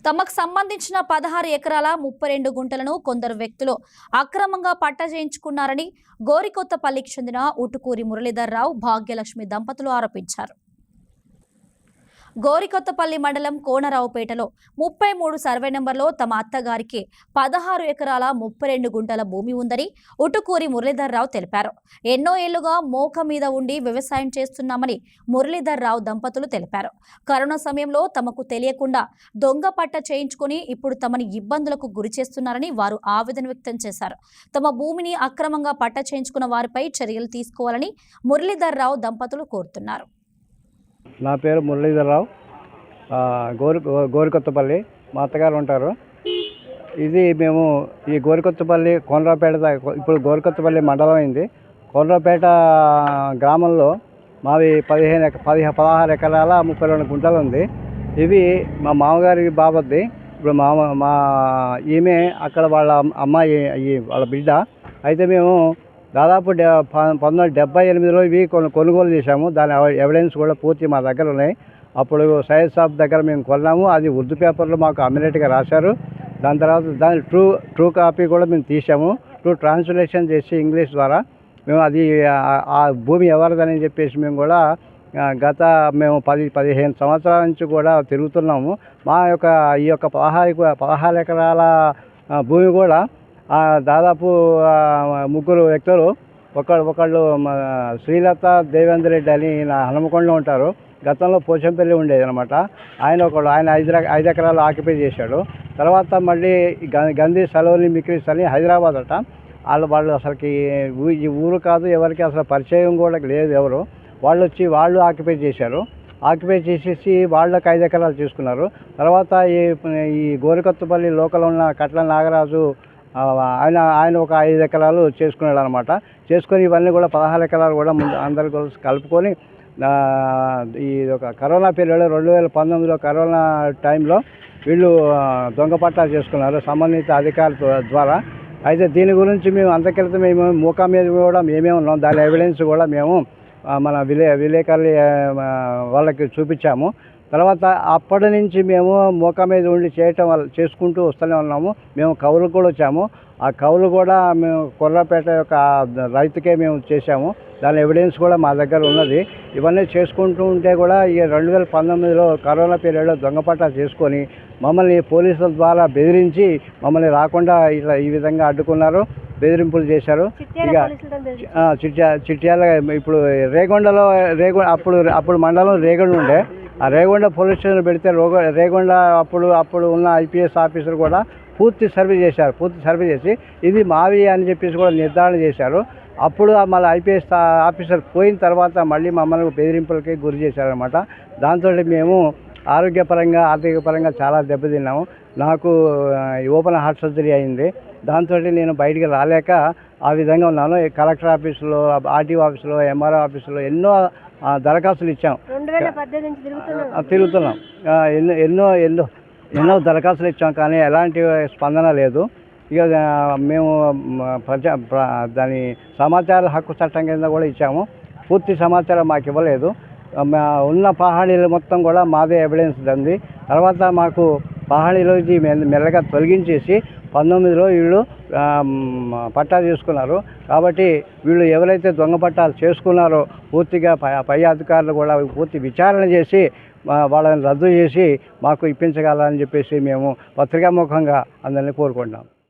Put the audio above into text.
తమకు సంబంధించిన 16 ఎకరాల 32 గుంటలను కొందరు వ్యక్తులు అక్రమంగా పట్టా చేయించుకున్నారని గోరికొత్తపల్లికి చెందిన ఉటుకూరి మురళీధర్ రావు భాగ్యలక్ష్మి దంపతులు ఆరోపించారు. గోరికొత్తపల్లి మండలం కోనరావుపేటలో 33 సర్వే నెంబర్లో తమ అత్తగారికి 16 ఎకరాల 32 గుంటల భూమి ఉందని ఉటుకూరి మురళీధర్ రావు తెలిపారు. ఎన్నో ఏళ్లుగా మోక మీద ఉండి వ్యవసాయం చేస్తున్నామని మురళీధర్ రావు దంపతులు తెలిపారు. కరోనా సమయంలో తమకు తెలియకుండా దొంగ పట్ట చేయించుకుని ఇప్పుడు తమని ఇబ్బందులకు గురి చేస్తున్నారని వారు ఆవేదన వ్యక్తం చేశారు. తమ భూమిని అక్రమంగా పట్ట చేయించుకున్న వారిపై చర్యలు తీసుకోవాలని మురళీధర్ రావు దంపతులు కోరుతున్నారు. నా పేరు మురళీధర్ రావు, గోరికొత్తపల్లి మా అత్తగారు ఉంటారు. ఇది మేము ఈ గోరికొత్తపల్లి కోనరావుపేట ఇప్పుడు గోరికొత్తపల్లి మండలం అయింది. కోనరావుపేట గ్రామంలో మావి 16 ఎకరాల 32 గుంటలు ఉంది. ఇవి మా మామగారి బాబద్ది. ఇప్పుడు మా ఈమె అక్కడ వాళ్ళ అమ్మాయి వాళ్ళ బిడ్డ. అయితే మేము దాదాపు 1978లో ఇవి కొనుగోలు చేశాము. దాని ఎవిడెన్స్ కూడా పూర్తి మా దగ్గర ఉన్నాయి. అప్పుడు సైజ్ షాప్ దగ్గర మేము కొన్నాము. అది ఉర్దూ పేపర్లో మాకు అమ్మినట్టుగా రాశారు. దాని తర్వాత దాని ట్రూ కాపీ కూడా మేము తీసాము. ట్రాన్స్లేషన్ చేసి ఇంగ్లీష్ ద్వారా మేము అది ఆ భూమి ఎవరిదని చెప్పేసి మేము కూడా మేము 10-15 సంవత్సరాల నుంచి కూడా తిరుగుతున్నాము. మా యొక్క ఈ యొక్క 16 ఎకరాల భూమి కూడా దాదాపు ముగ్గురు వ్యక్తులు, ఒకళ్ళు శ్రీలత దేవేంద్ర రెడ్డి అని హనుమకొండలో ఉంటారు. గతంలో పోచంపల్లి ఉండేది అనమాట. ఆయన 5 ఎకరాలు ఆక్యుపై చేశాడు. తర్వాత మళ్ళీ గంధి సలోని మిక్రీస్ అని హైదరాబాద్ అట. వాళ్ళు అసలుకి ఈ ఊరు కాదు, ఎవరికి అసలు పరిచయం కూడా లేదు ఎవరు. వాళ్ళు ఆక్యుపై చేశారు. ఆక్యుపై చేసేసి వాళ్ళకి 5 ఎకరాలు తీసుకున్నారు. తర్వాత ఈ గోరికొత్తపల్లి లోకల్ ఉన్న కట్ల నాగరాజు ఆయన ఒక 5 ఎకరాలు చేసుకున్నాడు అనమాట. చేసుకొని ఇవన్నీ కూడా 16 ఎకరాలు కూడా అందరు కలుపుకొని ఈ ఒక కరోనా పీరియడ్ 2019లో కరోనా టైంలో వీళ్ళు దొంగ పట్టాలు చేసుకున్నారు సంబంధిత అధికారుల ద్వారా. అయితే దీని గురించి మేము అంతక్రితం మేము మూకా మీద కూడా మేమే ఉన్నాం. దాని ఎవిడెన్స్ కూడా మేము మన విలేకరులు వాళ్ళకి చూపించాము. తర్వాత అప్పటి నుంచి మేము మోకా మీద ఉండి చేసుకుంటూ వస్తూనే ఉన్నాము. మేము కౌలు కూడా వచ్చాము. ఆ కౌలు కూడా మేము కొర్రాపేట యొక్క రైతుకే మేము చేశాము. దాని ఎవిడెన్స్ కూడా మా దగ్గర ఉన్నది. ఇవన్నీ చేసుకుంటూ ఉంటే కూడా ఈ 2019లో కరోనా పీరియడ్లో దొంగపట్ట చేసుకొని మమ్మల్ని పోలీసుల ద్వారా బెదిరించి మమ్మల్ని రాకుండా ఈ విధంగా అడ్డుకున్నారు, బెదిరింపులు చేశారు. ఇక చిట్యాల ఇప్పుడు రేగొండలో అప్పుడు మండలం రేగొండ ఉండే. ఆ రేగొండ పోలీస్ స్టేషన్ పెడితే రేగొండ అప్పుడు ఉన్న ఐపీఎస్ ఆఫీసర్ కూడా పూర్తి సర్వే చేసి ఇది మావి అని చెప్పేసి కూడా నిర్ధారణ చేశారు. అప్పుడు మళ్ళీ ఐపీఎస్ ఆఫీసర్ పోయిన తర్వాత మళ్ళీ మమ్మల్ని బెదిరింపులకి గురి చేశారనమాట. దాంతో మేము ఆరోగ్యపరంగా ఆర్థిక పరంగా చాలా దెబ్బతిన్నాము. నాకు ఓపెన్ హార్ట్ సర్జరీ అయింది. దాంతో నేను బయటికి రాలేక ఆ విధంగా ఉన్నాను. కలెక్టర్ ఆఫీసులో, ఆర్టీఓ ఆఫీసులో, ఎంఆర్ఓ ఆఫీసులో ఎన్నో దరఖాస్తులు ఇచ్చాం, తిరుగుతున్నాం. ఎన్నో దరఖాస్తులు ఇచ్చాం, కానీ ఎలాంటి స్పందన లేదు. ఇక మేము దాని సమాచార హక్కు చట్టం కింద కూడా ఇచ్చాము. పూర్తి సమాచారం మాకు ఇవ్వలేదు. ఉన్న పహాడీలు మొత్తం కూడా మాదే ఎవిడెన్స్ ఉంది. తర్వాత మాకు పహాడీలోకి మెల్లగా తొలగించేసి 19లో వీళ్ళు పట్టా చేసుకున్నారు. కాబట్టి వీళ్ళు ఎవరైతే దొంగ పట్టాలు చేసుకున్నారో పూర్తిగా పై అధికారులు కూడా పూర్తి విచారణ చేసి వాళ్ళని రద్దు చేసి మాకు ఇప్పించగలరని చెప్పేసి మేము పత్రికాముఖంగా అందరినీ కోరుకుంటున్నాం.